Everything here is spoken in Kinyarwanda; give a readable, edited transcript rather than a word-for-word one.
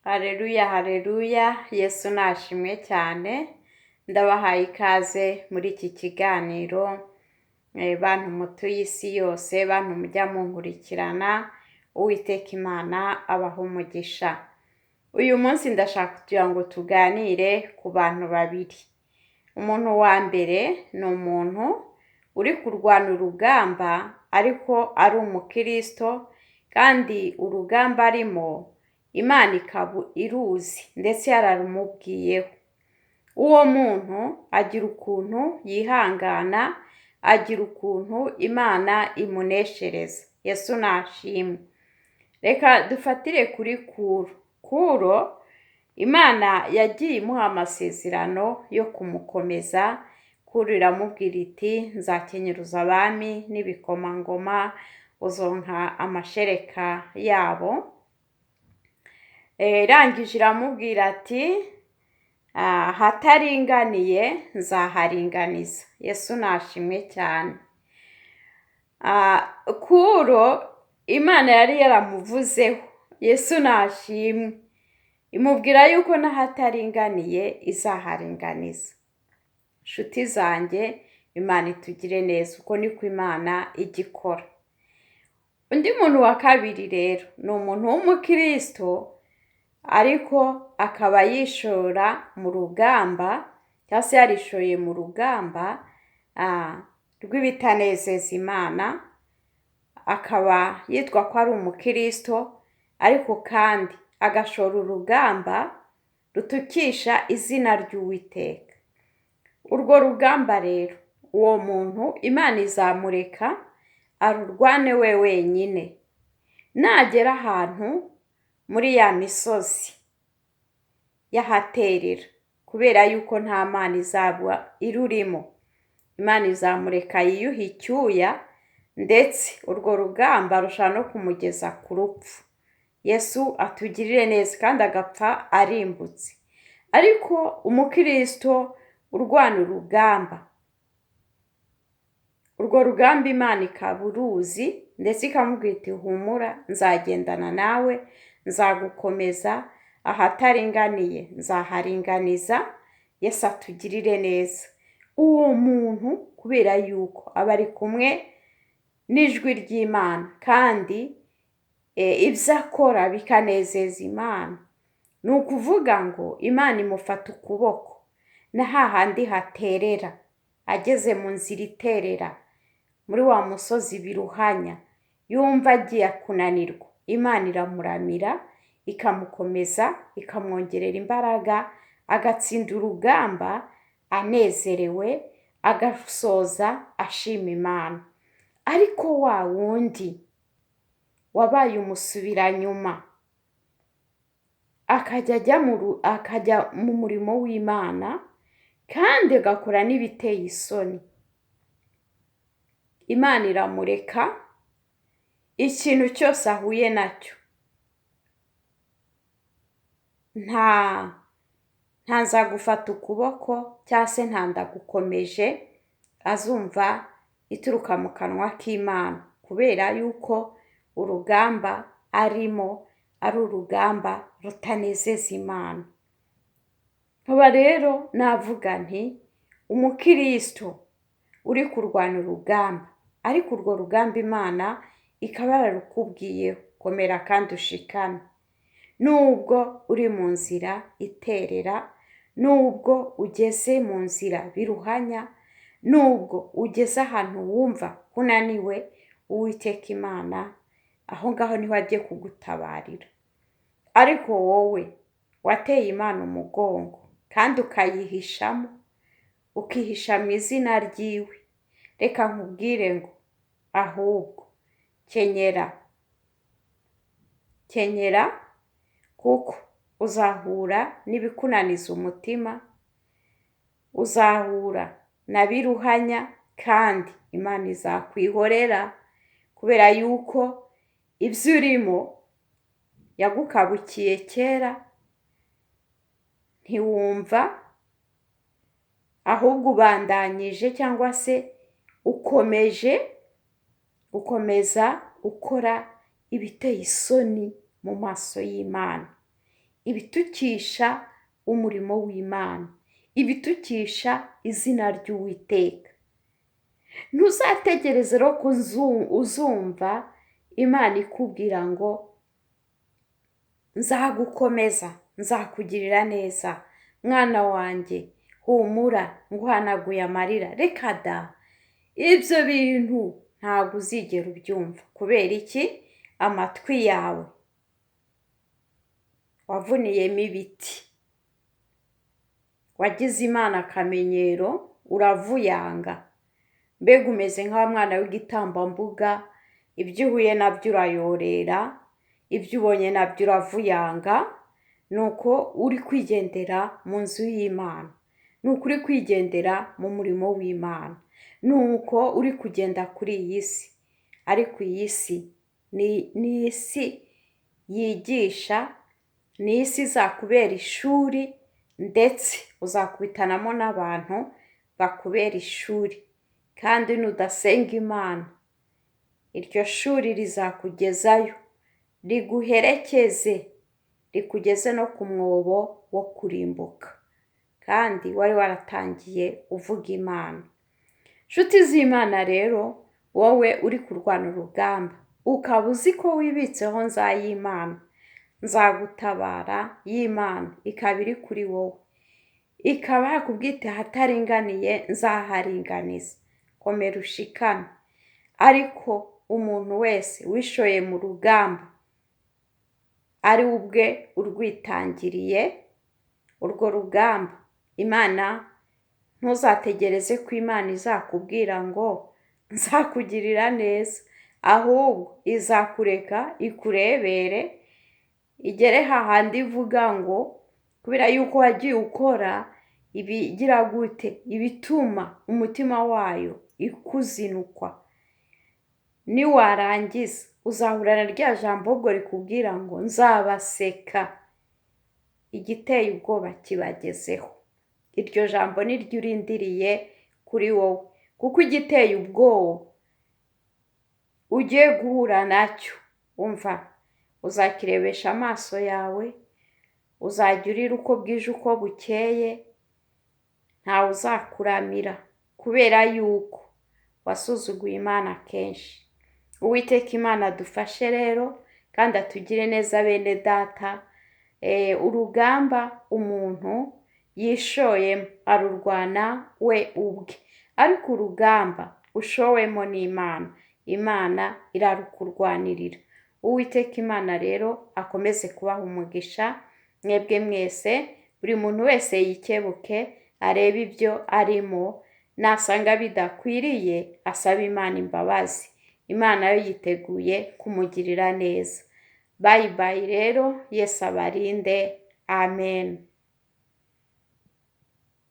Haleluya, haleluya, Yesu nashimwe cyane. Ndabahaye ikaze muri iki kiganiro, bantu mutuye isi yose, bantu mujya munkurikirana, Uwiteka Imana abaha umugisha. Uyu munsi ndashaka kugira ngo tuganire ku bantu babiri. Umuntu wa mbere ni umuntu uri kurwana urugamba ariko ari umukristo, kandi urugamba arimo Imana ikaba iruzi ndetse yararumubwiyeho. Uwo muntu agira ukuntu yihangana, agira ukuntu Imana imuneshereza. Yesu nashimwe. Reka dufatire kuri Kuro. Imana yagiye imuha amasezerano yo kumukomeza. Kuro iramubwira iti nzakenyeruza abami n'ibikomangoma, uzonka amashereka yabo. Irangije iramubwira ati ahataringaniye nzaharinganiza. Yesu nashimwe cyane. Kuro Imana yari yaramuvuzeho. Yesu nashimwe. Imubwira yuko n'ahataringaniye izaharinganiza. Nshuti zanjye, Imana itugire neza, uko niko Imana igikora. Undi muntu wa kabiri rero ni umuntu w'umukristo, ariko akaba yishora mu rugamba, cyangwa se yarishoye mu rugamba rw'ibitanezeza Imana. Akaba yitwa ko ari umukristo, ariko kandi agashora urugamba rutukisha izina ry'Uwiteka. Urwo rugamba rero, uwo muntu Imana izamureka arurwane we wenyine. Nagera ahantu muri ya misozi yahaterera, kubera yuko nta mana izaba irurimo, Imana izamureka yiyuhe icyuya, ndetse urwo rugamba rushobora no kumugeza ku rupfu. Yesu atugirire neza, kandi agapfa arimbutse. Ariko umukristo urwana urugamba, urwo rugamba Imana ikaba uruzi, ndetse ikamubwira iti humura, nzagendana nawe, nzagukomeza, ahataringaniye nzaharinganiza. Yesu atugirire neza. Uwo muntu kubera yuko aba ari kumwe n'ijwi ry'Imana, kandi ibyo akora bikanezeza Imana, ni ukuvuga ngo Imana imufata ukuboko na hahandi haterera, ageze mu nzira iterera muri wa musozi biruhanya, yumva agiye kunanirwa, Imana iramuramira, ikamukomeza, ikamwongerera imbaraga, agatsinda urugamba anezerewe, agasoza ashima Imana. Ariko wa wundi wabaye umusubiranyuma, akajya mu murimo w'Imana, kandi agakora n'ibiteye isoni, Imana iramureka. Ikintu cyose ahuye nacyo, nta nzagufata ukuboko cyangwa se nta ndagukomeje azumva ituruka mu kanwa k'Imana, kubera yuko urugamba arimo ari urugamba rutanezeza Imana. Nkaba rero navuga nti umukristo uri kurwana urugamba, ariko urwo rugamba Imana ikaba yararukubwiyeho, komera kandi ushikame. Nubwo uri mu nzira iterera, nubwo ugeze mu nzira biruhanya, nubwo ugeze ahantu wumva unaniwe, Uwiteka Imana aho ngaho niho agiye kugutabarira. Ariko wowe wateye Imana umugongo, kandi ukayihishamo, ukihisha mu izina ryiwe, reka nkubwire ngo ahubwo kenyera, kuko uzahura n'ibikunaniza umutima, uzahura na biruhanya, kandi Imana izakwihorera, kubera yuko ibyo urimo yagukabukiye kera, ntiwumva, ahubwo ubandanyije, cyangwa se ukomeza ukora ibiteye isoni mu maso y'Imana. ibitukisha umurimo w'Imana, ibitukisha izina ry'Uwiteka. Ntuzategereze rero ko uzumva Imana ikubwira ngo nzagukomeza, nzakugirira neza, mwana wanjye humura, nguhanaguye amarira. Reka da, ibyo bintu ntabwo uzigera ubyumva. Kubera iki? Amatwi yawe wavuniyemo ibiti, wagize Imana akamenyero, uravuyanga. Mbega umeze nka mwana w'igitambambuga, ibyo uhuye nabyo urayorera, ibyo ubonye nabyo uravuyanga. Nuko uri kwigendera mu nzu y'Imana, nuko uri kwigendera mu murimo w'Imana, nuko uri kugenda kuri iyi si. Ariko iyi si ni isi yigisha, ni isi izakubera ishuri, ndetse uzakubitanamo n'abantu bakubera ishuri. Kandi nudasenga Imana, iryo shuri rizakugezayo, riguherekeze, rikugeze no ku mwobo wo kurimbuka. Kandi wari waratangiye uvuga Imana. Nshuti z'Imana rero, wowe uri kurwana urugamba, ukaba uzi ko wibitseho nzay'Imana, nzagutabara y'Imana ikaba iri kuri wowe, ikaba yakubwite ahataringaniye nzaharinganiza. Komera ushikame. Ariko umuntu wese wishoye mu rugamba ari ubwe urwitangiriye, urwo rugamba Imana, ntuzategereze ko Imana izakubwira ngo nzakugirira neza. Ahubwo izakureka ikurebere, igere hahandi ivuga ngo kubera yuko wagiye ukora ibigira gute, ibituma umutima wayo ikuzinukwa. Niwarangiza uzahurana rya jambo ubwo rikubwira ngo nzabaseka, igiteye ubwoba kibagezeho. Iryo jambo niryo urindiriye kuri wowe, kuko igiteye ubwoba ugiye guhura nacyo, umva, uzakirebesha amaso yawe, uzajya urira uko bwije uko bukeye, ntawe uzakuramira, kubera yuko wasuzuguye Imana kenshi. Uwiteka Imana adufashe rero, kandi atugire neza bene data. Urugamba umuntu yishoyemo arurwana we ubwe, ariko urugamba ushowemo n'Imana, Imana irarukurwanirira. Uwiteka Imana rero akomeze kubaha umugisha mwebwe mwese. Buri muntu wese yikebuke, arebe ibyo arimo, nasanga bidakwiriye asaba Imana imbabazi. Imana yo yiteguye kumugirira neza. Bye bye rero, Yesu abarinde. Amen.